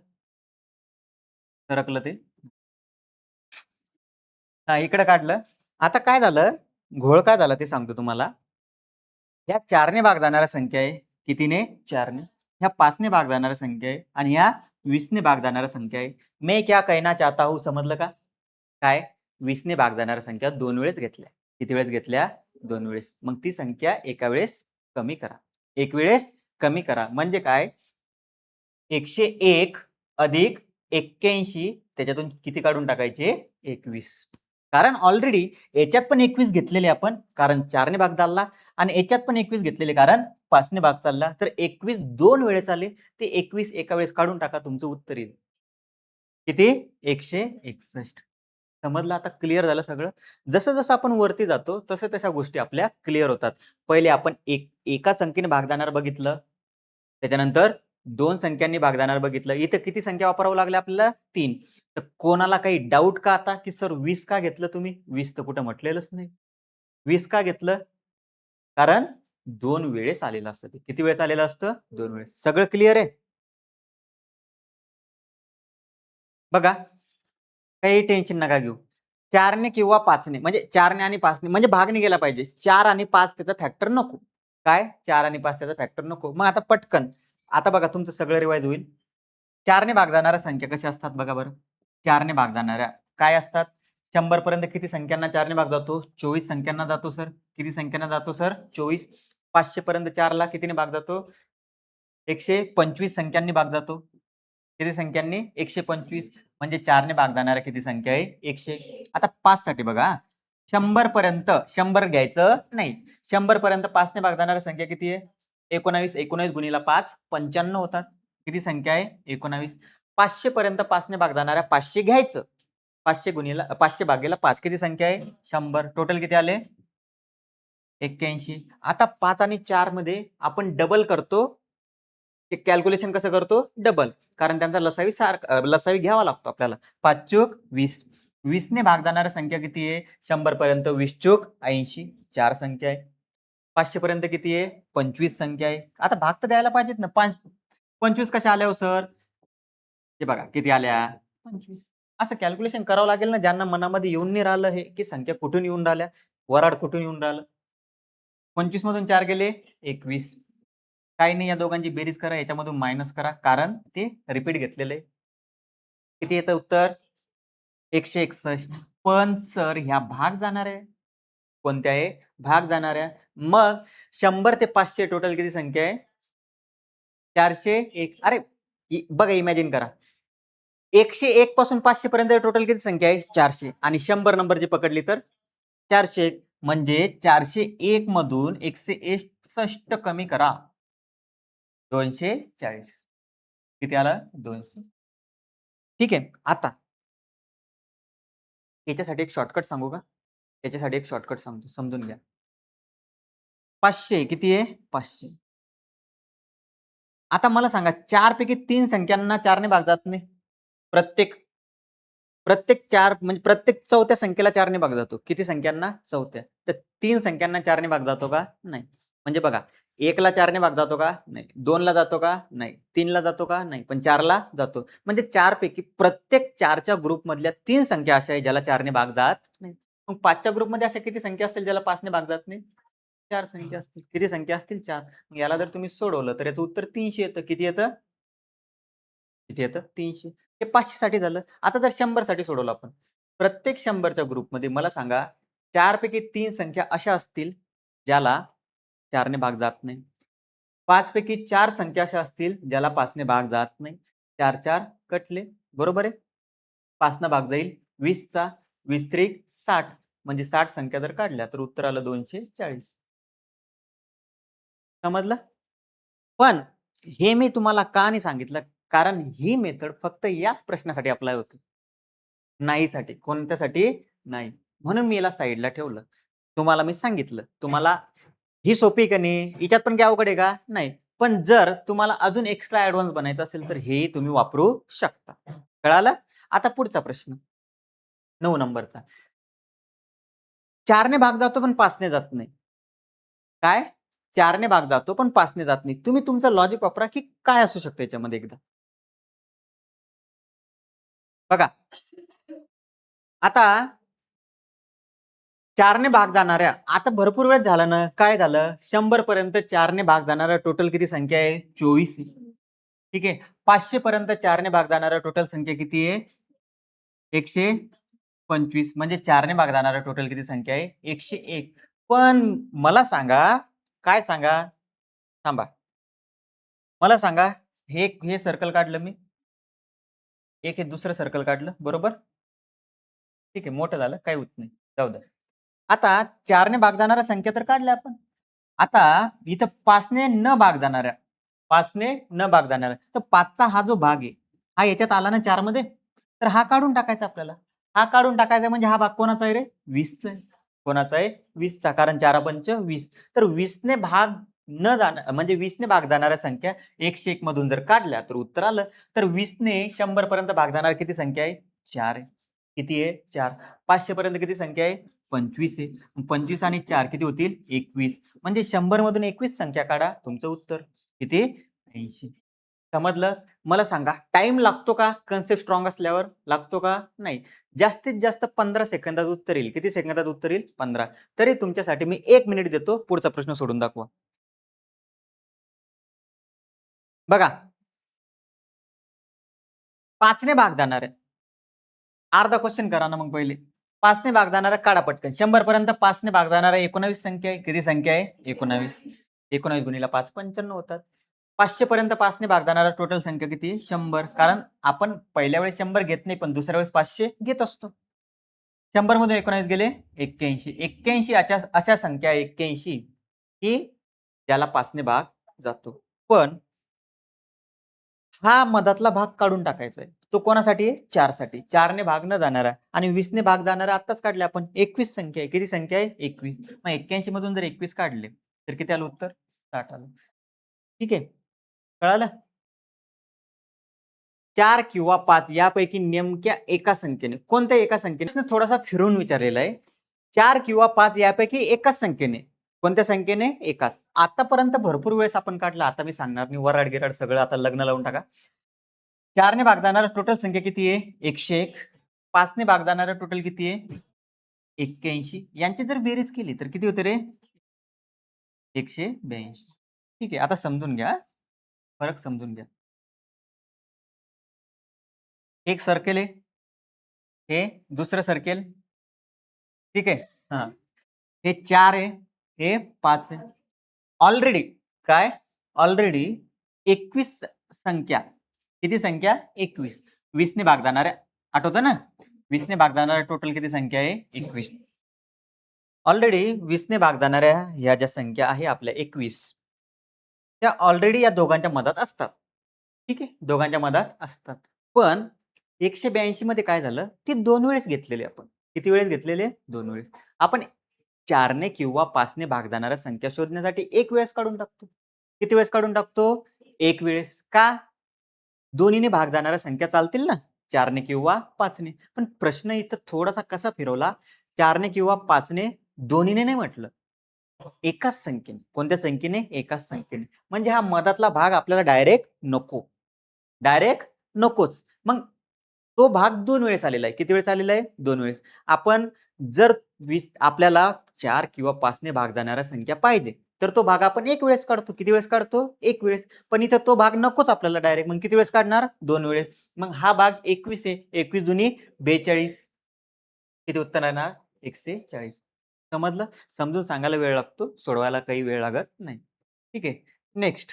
सरकलं ते. हां, इकडं काढलं. आता काय झालं? घोळ काय झाला ते सांगतो तुम्हाला. ह्या 4 ने भाग जाणाऱ्या संख्या आहे. कितीने? 4 ने. ह्या 5 ने भाग जाणाऱ्या संख्या आहे आणि ह्या 20 ने भाग जाणाऱ्या संख्या आहे. मैं क्या कहना चाहता हूं समजलं का? काय? 20 ने भाग जाणाऱ्या संख्या 2 वेळेस घेतल्या. किती वेळेस घेतल्या? 2 वेळेस. मग ती संख्या एका वेळेस कमी करा. एक वेळेस कमी करा. म्हणजे काय? 101 अधिक 81 त्याच्यातून किती काढून टाकायचे? 21. कारण ऑलरेडी याच्यात पण 21 घेतलेले आपण कारण 4 ने भाग चालला आणि याच्यात पण 21 घेतलेले कारण 5 ने भाग चालला. तर 21 2 वेळेस आले. ते 21 एका वेळेस काढून टाका. तुमचं उत्तर येईल. किती? 161. समजलं आता क्लिअर झालं सगळं. जसं-जसं आपण वरती जातो तशा गोष्टी आपल्या क्लिअर होतात. पहिले आपण एका संख्येने भाग जाणार बघितलं. त्याच्यानंतर 2 संख्यांनी भाग जाणार बघितलं. इथं किती संख्या वापरावं लागल्या आपल्याला? 3. तर कोणाला काही डाऊट का आता, की सर 20 का घेतलं तुम्ही? 20 तर कुठं म्हटलेलंच नाही. 20 का घेतलं? कारण 2 वेळेस आलेलं असतं ते. किती वेळेस आलेलं असतं? 2 वेळेस. सगळं क्लिअर आहे? बघा, काही टेन्शन नका घेऊ. 4 ने किंवा 5 ने म्हणजे 4 ने आणि 5 ने म्हणजे भाग नाही गेला पाहिजे. 4 आणि 5 त्याचा फॅक्टर नको. काय? 4 आणि 5 त्याचा फॅक्टर नको. मग आता पटकन. आता बघा तुमचं सगळं रिवाइज होईल. 4 ने भाग जाणाऱ्या संख्या कशा असतात बघा बरं. 4 ने भाग जाणाऱ्या काय असतात? 100 पर्यंत किती संख्यांना 4 ने भाग जातो? 24 संख्यांना जातो सर. किती संख्यांना जातो सर? 24. 500 पर्यंत 4 ला कितीने भाग जातो? 125 संख्यांनी भाग जातो. किती संख्यांनी 125 म्हणजे 4 ने भाग जाणाऱ्या किती संख्या आहे 100. आता 5 साठी बघा 100 पर्यंत 100 घ्यायचं नाही. 100 पर्यंत 5 ने भाग जाणाऱ्या संख्या किती आहे 19. 19 गुणिला 5 95 होतात. किती संख्या आहे 19. 500 पर्यंत 5 ने भाग जाणाऱ्या 500 घ्यायचं. 500 गुणिला 500 भागेला 5 किती संख्या आहे 100. टोटल किती आले 81. आता 5 आणि 4 मध्ये आपण डबल करतो. ते कॅल्क्युलेशन कसं करतो डबल, कारण त्यांचा लसावी घ्यावा लागतो आपल्याला. 5 चोक 20. 20 ने भाग जाणारी संख्या किती आहे 100 पर्यंत 20 चोक 80. 4 संख्या आहे. 500 पर्यंत किती आहे 25 संख्या आहे. आता भाग तर द्यायला पाहिजेत ना. 25 कशा आल्या हो सर, हे बघा किती आल्या 25. असं कॅल्क्युलेशन करावं लागेल ना, ज्यांना मनामध्ये येऊन नाही राहिलं हे की संख्या कुठून येऊन राहिल्या, वराड कुठून येऊन राहिलं. 25 मधून 4 गेले 21. काही नाही, या दोघांची बेरीज करा, याच्यामधून मायनस करा, कारण ते रिपीट घेतलेलं आहे. किती येतं उत्तर 161. पण सर ह्या भाग जाणाऱ्या कोणत्या आहे भाग जाणाऱ्या. मग 100 ते 500 टोटल किती संख्या आहे 401. अरे बघा इमॅजिन करा 101 पासून 500 पर्यंत टोटल किती संख्या आहे 400 आणि 100 नंबर जी पकडली तर 401. म्हणजे 401 मधून 161 कमी करा 240. किती आलं 200. ठीक आहे. आता याच्यासाठी एक शॉर्टकट सांगू का, याच्यासाठी एक शॉर्टकट सांगतो, समजून घ्या. 500 किती आहे 500. आता मला सांगा 4 पैकी 3 संख्यांना 4 ने भाग जात नाही. प्रत्येक 4 म्हणजे प्रत्येक चौथ्या संख्येला 4 ने भाग जातो. किती संख्यांना चौथ्या. तर 3 संख्यांना 4 ने भाग जातो का नाही. म्हणजे बघा 1 ला 4 ने भाग जातो का नाही, 2 ला जातो का नाही, 3 ला जातो का नाही, पण 4 ला जातो. म्हणजे 4 पैकी प्रत्येक 4च्या ग्रुप मधल्या 3 संख्या अशा आहे ज्याला 4 ने भाग जात नाही. मग 5च्या ग्रुप मध्ये अशा किती संख्या असतील ज्याला 5 ने भाग जात नाही 4 संख्या असतील. किती संख्या असतील 4. याला जर तुम्ही सोडवलं तर याचं उत्तर 300 येतं. किती येतं किती येतं 300. हे 500 साठी झालं. आता जर 100 साठी सोडवलं आपण, प्रत्येक 100च्या ग्रुपमध्ये मला सांगा 4 पैकी 3 संख्या अशा असतील ज्याला 4 ने भाग जात नाही. 5 पैकी 4 संख्या अशा असतील ज्याला 5 ने भाग जात नाही. 4 4 कटले, बरोबर आहे. 5 न भाग जाईल 20 चा, 20 त्रिक 60, म्हणजे 60 संख्या जर काढल्या तर उत्तर आलं 240. समजलं. पण हे मी तुम्हाला का नाही सांगितलं, कारण ही मेथड फक्त याच प्रश्नासाठी अप्लाय होते, नाहीसाठी. कोणत्यासाठी नाही. म्हणून मी याला साईडला ठेवलं. तुम्हाला मी सांगितलं, तुम्हाला ही सोपी का नाही, हिच्यात पण काय अवघड आहे का नाही. पण जर तुम्हाला अजून एक्स्ट्रा ऍडव्हान्स बनायचं असेल तर हे तुम्ही वापरू शकता. कळालं. आता पुढचा प्रश्न 9 नंबरचा. 4 ने भाग जातो पण 5 ने जात नाही. काय 4 ने भाग जातो पण 5 ने जात नाही. तुम्ही तुमचं लॉजिक वापरा की काय असू शकतं याच्यामध्ये एकदा बघा. आता 4 ने भाग जाणाऱ्या, आता भरपूर वेळ झाला ना, काय झालं 100 पर्यंत 4 ने भाग जाणाऱ्या टोटल किती संख्या आहे 24. ठीक आहे. 500 पर्यंत 4 ने भाग जाणाऱ्या टोटल संख्या किती आहे 125. म्हणजे 4 ने भाग जाणाऱ्या टोटल किती संख्या आहे 101. पण मला सांगा, काय सांगा, थांबा, मला सांगा, हे सर्कल काढलं मी, एक हे दुसरं सर्कल काढलं, बरोबर. ठीक आहे, मोठं झालं, काही होत नाही, जाऊ द्या. आता 4 ने भाग जाणाऱ्या संख्या तर काढल्या आपण. आता इथं 5 ने न भाग जाणाऱ्या, 5 ने न भाग जाणाऱ्या, तर 5चा हा जो भाग आहे हा याच्यात आला ना 4 मध्ये, तर हा काढून टाकायचा आपल्याला. हा काढून टाकायचा म्हणजे हा भाग कोणाचा आहे रे 20 चा आहे. कोणाचा आहे 20 चा, कारण 4 पंच 20. तर 20 ने भाग न जाणार म्हणजे 20 ने भाग जाणाऱ्या संख्या 101 मधून जर काढल्या तर उत्तर आलं. तर 20 ने 100 पर्यंत भाग जाणार किती संख्या आहे 4 आहे. किती आहे 4. 500 पर्यंत किती संख्या आहे 25 आहे. 25 आणि 4 किती होतील 21. म्हणजे 100 मधून 21 संख्या काढा, तुमचं उत्तर किती 80. समजलं. मला सांगा टाइम लागतो का कन्सेप्ट स्ट्रॉंग असल्यावर, लागतो का नाही. जास्तीत जास्त 15 सेकंदात उत्तर येईल. किती सेकंदात उत्तर येईल 15. तरी तुमच्यासाठी मी 1 मिनिट देतो, पुढचा प्रश्न सोडून दाखवा. बघा 5 ने भाग जाणार आहे. अर्धा क्वेश्चन करा ना मग पहिले. 5 ने भाग जाणारा काढा पटकन. 100 पर्यंत 5 ने भाग जाणारा 19 संख्या आहे. किती संख्या आहे 19. 19 गुणिला 5 95 होतात. 500 पर्यंत 5 ने भाग जाणारा टोटल संख्या किती? 100. कारण आपण पहिल्या वेळेस 100 घेत नाही, पण दुसऱ्या वेळेस 500 घेत असतो. 100 मधून 19 गेले 81. 81 अशा संख्या 81 की त्याला 5 ने भाग जातो. पण हा मधातला भाग काढून टाकायचा आहे. तो कोणासाठी आहे? 4 साठी. 4 ने भाग न जाणारा आणि 20 ने भाग जाणारा आत्ताच काढले आपण. 21 संख्या आहे. किती संख्या आहे? 21. मग 81 मधून जर 21 काढले तर किती आलं उत्तर? 60 आलं. ठीक आहे. कळालं? 4 किंवा 5 यापैकी नेमक्या एका संख्येने, कोणत्या एका संख्येने? प्रश्न थोडासा फिरून विचारलेला आहे. 4 किंवा 5 यापैकी एकाच संख्येने, कोणत्या संख्येने? एकाच. आतापर्यंत भरपूर वेळेस आपण काढला. आता मी सांगणार नाही, वराड गिराड सगळं आता लग्न लावून टाका. 4 ने भाग जाणारा टोटल संख्या किती आहे? 101. 5 ने भाग जाणारा टोटल किती आहे? 81. यांची जर बेरीज केली तर किती होते रे? 182. ठीक आहे. आता समजून घ्या, फरक समजून घ्या. एक सर्कल आहे, हे दुसरं सर्कल. ठीक आहे. हा, हे 4 आहे, हे 5 आहे. ऑलरेडी काय? ऑलरेडी 21 संख्या. किती संख्या? 21. 20 ने भाग जाणाऱ्या, आठवतं ना? 20 ने भाग जाणाऱ्या टोटल किती संख्या आहे? 21. ऑलरेडी 20 ने भाग जाणाऱ्या ह्या ज्या संख्या आहे आपल्या 21, त्या ऑलरेडी या दोघांच्या मधात असतात. ठीक आहे, दोघांच्या मधात असतात. पण 182 मध्ये काय झालं? ती 2 वेळेस घेतलेली आपण. किती वेळेस घेतलेले? 2 वेळेस. आपण 4 ने किंवा 5 ने भाग जाणाऱ्या संख्या शोधण्यासाठी 1 वेळेस काढून टाकतो. किती वेळेस काढून टाकतो? 1 वेळेस. का? दोन्हीने भाग जाणाऱ्या संख्या चालतील ना, 4 ने किंवा 5 ने. पण प्रश्न इथं थोडासा कसा फिरवला? 4 ने किंवा 5 ने, दोन्हीने नाही म्हटलं. एकाच संख्येने. कोणत्या संख्येने? एकाच संख्येने. म्हणजे हा मधातला भाग आपल्याला डायरेक्ट नको. डायरेक्ट नकोच. मग तो भाग 2 वेळेस आलेला आहे. किती वेळेस आलेला आहे? 2 वेळेस. आपण जर आपल्याला 4 किंवा 5 ने भाग जाणाऱ्या संख्या पाहिजे, तर तो भाग आपण 1 वेळेस काढतो. किती वेळेस काढतो? 1 वेळेस. पण इथं तो भाग नकोच आपल्याला डायरेक्ट. मग किती वेळेस काढणार? 2 वेळेस. मग हा भाग 21 आहे. 21 दुनी 42. किती उत्तर येणार? 140. समजलं? समजून सांगायला वेळ लागतो, सोडवायला काही वेळ लागत नाही. ठीक आहे. नेक्स्ट.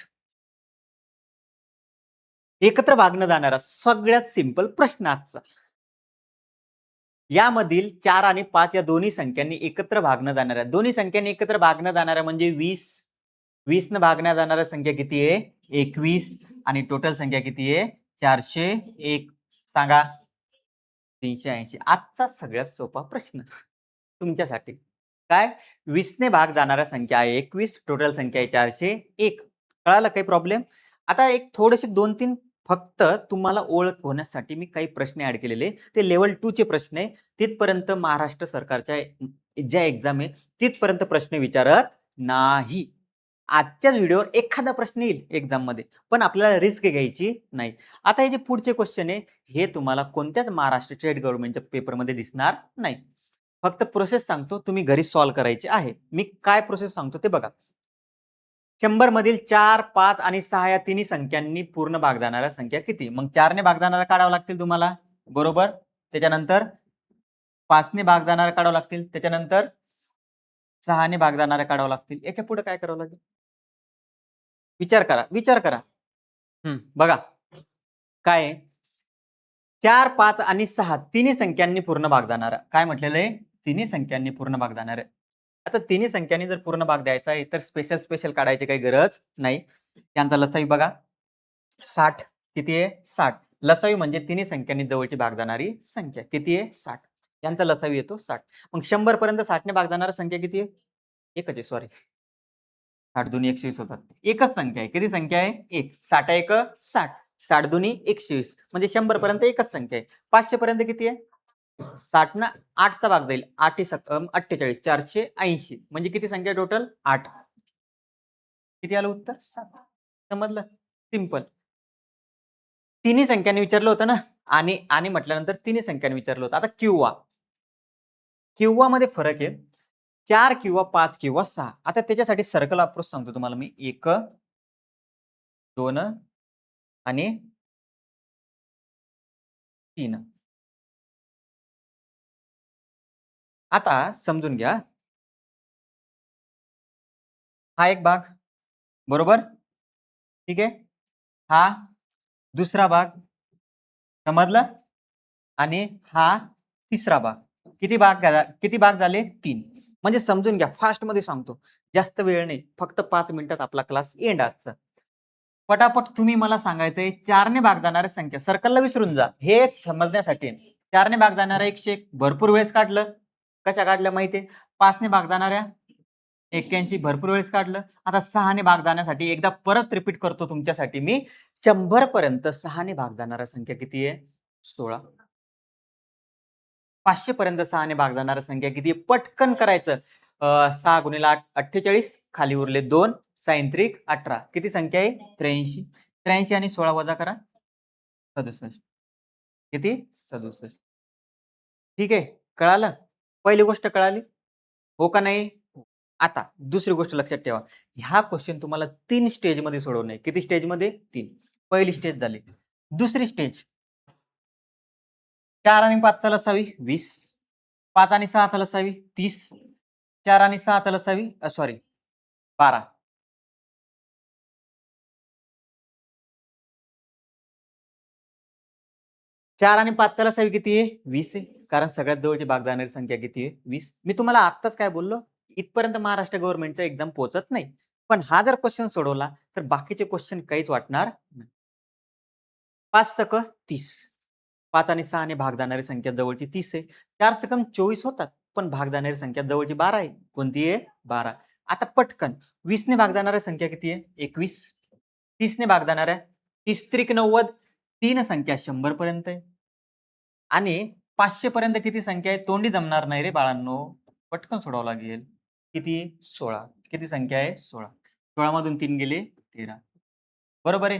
एकत्र भागणं जाणारा सगळ्यात सिंपल प्रश्न आजचा. यामधील 4 आणि 5 या दोन्ही संख्यांनी एकत्र भागणं जाणाऱ्या, दोन्ही संख्यांनी एकत्र भागणं जाणाऱ्या म्हणजे 20. 20 न भागण्या जाणाऱ्या संख्या किती आहे? 21. आणि टोटल संख्या किती आहे? 401. सांगा. 380. आजचा सगळ्यात सोपा प्रश्न तुमच्यासाठी. काय? 20 ने भाग जाणाऱ्या संख्या आहे 21, टोटल संख्या आहे 401. कळालं काही प्रॉब्लेम? आता एक थोडेसे 2-3 फक्त तुम्हाला ओळख होण्यासाठी मी काही प्रश्न ऍड केलेले. ते लेव्हल 2 चे प्रश्न आहे. तिथपर्यंत महाराष्ट्र सरकारच्या ज्या एक्झाम आहे तिथपर्यंत प्रश्न विचारत नाही. आजच्याच व्हिडिओवर एखादा प्रश्न येईल एक्झाम मध्ये, पण आपल्याला रिस्क घ्यायची नाही. आता हे जे पुढचे क्वेश्चन आहे हे तुम्हाला कोणत्याच महाराष्ट्र स्टेट गव्हर्नमेंटच्या पेपरमध्ये दिसणार नाही. फक्त प्रोसेस सांगतो, तुम्ही घरी सॉल्व्ह करायचे आहे. मी काय प्रोसेस सांगतो ते बघा. 100 मधील 4, 5 आणि 6 या तिन्ही संख्यांनी पूर्ण भाग जाणाऱ्या संख्या किती? मग 4 ने भाग जाणाऱ्या काढावं लागतील तुम्हाला, बरोबर. त्याच्यानंतर 5 ने भाग जाणाऱ्या काढावं लागतील, त्याच्यानंतर 6 ने भाग जाणाऱ्या काढावं लागतील. याच्या पुढे काय करावं लागेल? विचार करा, विचार करा. बघा काय आहे? 4, 5 आणि 6 तिन्ही संख्यांनी पूर्ण भाग जाणारा. काय म्हटलेलं आहे? तिन्ही संख्यांनी पूर्ण भाग जाणार आहे. आता तिन्ही संख्यांनी जर पूर्ण भाग द्यायचा आहे तर स्पेशल काढायची काही गरज नाही. यांचा लसावी बघा. 60. किती आहे? 60. लसावी म्हणजे तिन्ही संख्यांनी जवळची भाग जाणारी संख्या. किती आहे? 60. यांचा लसावी येतो 60. मग 100 पर्यंत 60 ने भाग जाणारी संख्या किती आहे? एकच आहे, सॉरी. 60 दुनी 120 होतात. एकच संख्या आहे. किती संख्या आहे? 1. 60 एक 60. 60 दुनी 120 म्हणजे 100 पर्यंत एकच संख्या आहे. 500 पर्यंत किती आहे? 60 ना 8 चा भाग जाईल. 8 48. 480 म्हणजे किती संख्या टोटल? 8. किती आलं उत्तर? 7. समजलं? सिंपल. तिन्ही संख्यांनी विचारलं होतं ना, आणि आणि म्हटल्यानंतर तिन्ही संख्यांनी विचारलं होतं. आता किंवा किंवा मध्ये फरक आहे. 4 किंवा 5 किंवा 6. आता त्याच्यासाठी सर्कल अप्रोच सांगतो तुम्हाला मी. 1, 2 आणि 3. आता समजून घ्या. हा एक भाग, बरोबर. ठीक आहे. हा दुसरा भाग, समजलं? आणि हा तिसरा भाग. किती भाग झाले? 3. म्हणजे समजून घ्या, फास्ट मध्ये सांगतो, जास्त वेळ नाही, फक्त 5 मिनिटात आपला क्लास एंड आजचा. पटापट तुम्ही मला सांगायचंय 4 ने भाग जाणाऱ्या संख्या, सर्कलला विसरून जा, हे समजण्यासाठी. 4 ने भाग जाणाऱ्या 101 भरपूर वेळेस काढलं. कशा काढल्या माहितीये? 5 ने भाग जाणाऱ्या 81 भरपूर वेळेस काढलं. आता 6 ने भाग जाण्यासाठी एकदा परत रिपीट करतो तुमच्यासाठी मी. 100 पर्यंत 6 ने भाग जाणाऱ्या संख्या किती आहे? 16. 500 पर्यंत 6 ने भाग जाणाऱ्या संख्या किती आहे? पटकन करायचं. 6 गुणिले 8 48, खाली उरले 2, 6 18. किती संख्या आहे? 83. 83 आणि 16 वजा करा, 67. किती? 67. ठीक आहे, कळालं? पहिली गोष्ट कळाली? हो का नाही? आता दुसरी गोष्ट लक्षात ठेवा. ह्या क्वेश्चन तुम्हाला 3 स्टेजमध्ये सोडवणे. किती स्टेजमध्ये? 3. पहिली स्टेज झाली. दुसरी स्टेज, 4 आणि 5 चा लसावी 20, 5 आणि 6 चा लसावी 30, 4 आणि 6 चा लसावी 12. 4 आणि 5 चा लसावी किती आहे? 20 आहे. कारण सगळ्यात जवळची भाग जाणारी संख्या किती आहे? 20. मी तुम्हाला आत्ताच काय बोललो? इथपर्यंत महाराष्ट्र गव्हर्नमेंटचा एक्झाम पोहोचत नाही. पण हा जर क्वेश्चन सोडवला तर बाकीचे क्वेश्चन काहीच वाटणार नाही. 5 सक 30. 5 आणि 6 ने भाग जाणारी संख्या जवळची 30 आहे. 4 सकम 24 होतात. पण भाग जाणारी संख्या जवळची 12 आहे. कोणती आहे? 12. आता पटकन 20 ने भाग जाणाऱ्या संख्या किती आहे? 21. 30 ने भाग जाणाऱ्या 30 त्रिक 90. 3 संख्या 100 पर्यंत आहे. आणि 500 पर्यंत किती संख्या आहे? तोंडी जमणार नाही रे बाळांनो. पटकन सोडावं लागेल. किती? 16. किती संख्या आहे? 16. 16 मधून 3 गेले 13. बरोबर आहे.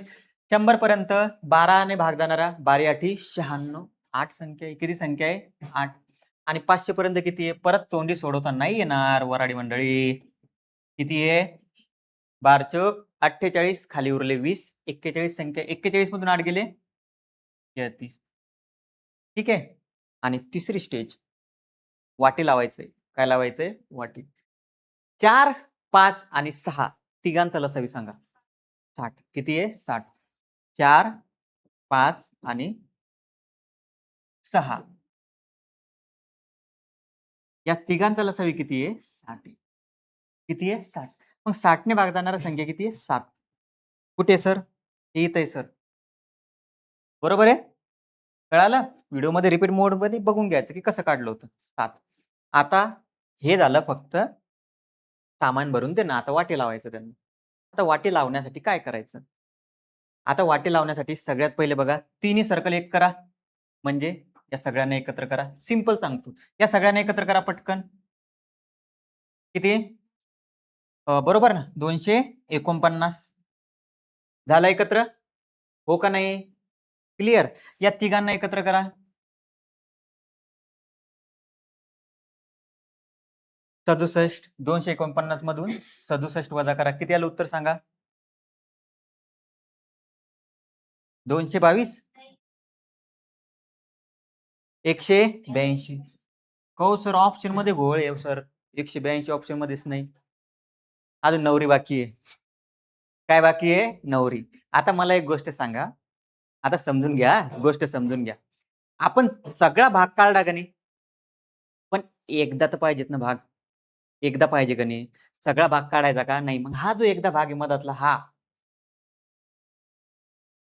100 पर्यंत 12 ने भाग जाणारा 12 आठी 96. 8 संख्या आहे. किती संख्या आहे? 8. आणि 500 पर्यंत किती आहे? परत तोंडी सोडवता नाही येणार वराडी मंडळी. किती आहे? 12 चोक 48, खाली उरले 20. 41 संख्या, 41 मधून 8 गेले 33. ठीक आहे. आणि तिसरी स्टेज, वाटी लावायचंय. काय लावायचंय? वाटी. 4, 5 आणि 6 तिघांचा लसावी सांगा. 60. किती आहे? 60. 4, 5 आणि 6 या तिघांचा लसावी किती आहे? 60 आहे. किती आहे? 60. मग 60 ने भाग जाणारी संख्या किती आहे? 7. कुठे सर? हे इथं आहे सर. बरोबर आहे? कळालं? व्हिडिओमध्ये रिपीट मोडमध्ये बघून घ्यायचं की कसं काढलं होतं. 7. आता हे झालं फक्त सामान भरून दे ना. आता वाटी लावायचं त्यांना. आता वाटी लावण्यासाठी काय करायचं? आता वाटी लावण्यासाठी सगळ्यात पहिले बघा, तिन्ही सर्कल एक करा. म्हणजे या सगळ्यांना एकत्र करा. सिंपल सांगतो. या सगळ्यांना एकत्र करा पटकन. किती? बरोबर ना? 249. झालं एकत्र? हो का नाही? क्लिअर? या तिघांना एकत्र करा. 67. 249 मधून 67 वजा करा. किती आलं उत्तर सांगा? 222. 182. हो सर, ऑप्शन मध्ये घोळ आहे सर. 182 ऑप्शन मध्येच नाही. अजून नवरी बाकी आहे. काय बाकी आहे? नवरी. आता मला एक गोष्ट सांगा. आता समजून घ्या, गोष्ट समजून घ्या. आपण सगळा भाग काढला का नाही? पण एकदा तर पाहिजेत ना भाग. एकदा पाहिजे का नाही? सगळा भाग काढायचा का? नाही. मग हा जो एकदा भाग आहे मधातला हा,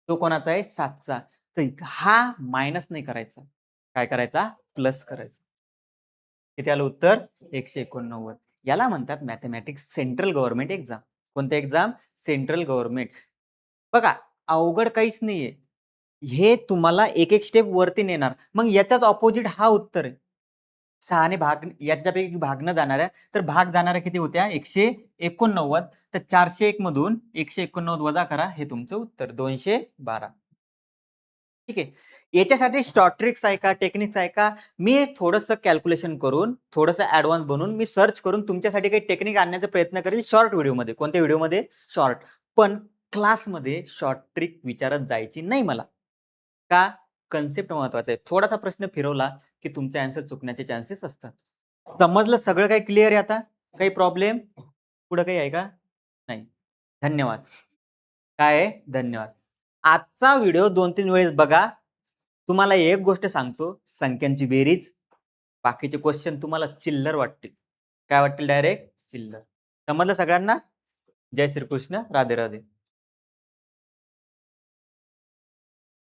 तो कोणाचा आहे? 7चा. तर हा मायनस नाही करायचा. काय करायचा? प्लस करायचा. किती आलं उत्तर? 189. याला म्हणतात मॅथेमॅटिक्स सेंट्रल गव्हर्नमेंट एक्झाम. कोणते एक्झाम? Central government. बघा, अवघड काहीच नाहीये. हे तुम्हाला एक-एक स्टेप वरती नेणार. मग याच्याच ऑपोजिट हा उत्तर आहे. 6 ने भाग याच्यापैकी भाग न जाणाऱ्या, तर भाग जाणाऱ्या किती होत्या? 189. तर 401 मधून 189 वजा करा. हे तुमचं उत्तर 212. ठीक आहे. याच्यासाठी शॉर्ट ट्रिक्स आहे का? टेक्निक्स आहे का? मी थोडंसं कॅल्क्युलेशन करून, थोडंसं ॲडव्हान्स बनवून, मी सर्च करून तुमच्यासाठी काही टेक्निक आणण्याचा प्रयत्न करेल शॉर्ट व्हिडिओमध्ये. कोणत्या व्हिडिओमध्ये? शॉर्ट. पण क्लासमध्ये शॉर्ट ट्रिक विचारत जायची नाही मला. का? कन्सेप्ट महत्वाचा आहे. थोडासा प्रश्न फिरवला की तुमचे आन्सर चुकण्याचे चान्सेस असतात. समजलं? सगळं काही क्लिअर आहे आता? काही प्रॉब्लेम? पुढे काही आहे का? नाही. धन्यवाद. काय आहे? धन्यवाद. आजचा व्हिडिओ 2-3 वेळेस बघा. तुम्हाला एक गोष्ट सांगतो, संख्यांची बेरीज, बाकीचे क्वेश्चन तुम्हाला चिल्लर वाटतील. काय वाटतील? डायरेक्ट चिल्लर. समजलं सगळ्यांना? जय श्रीकृष्ण. राधे राधे.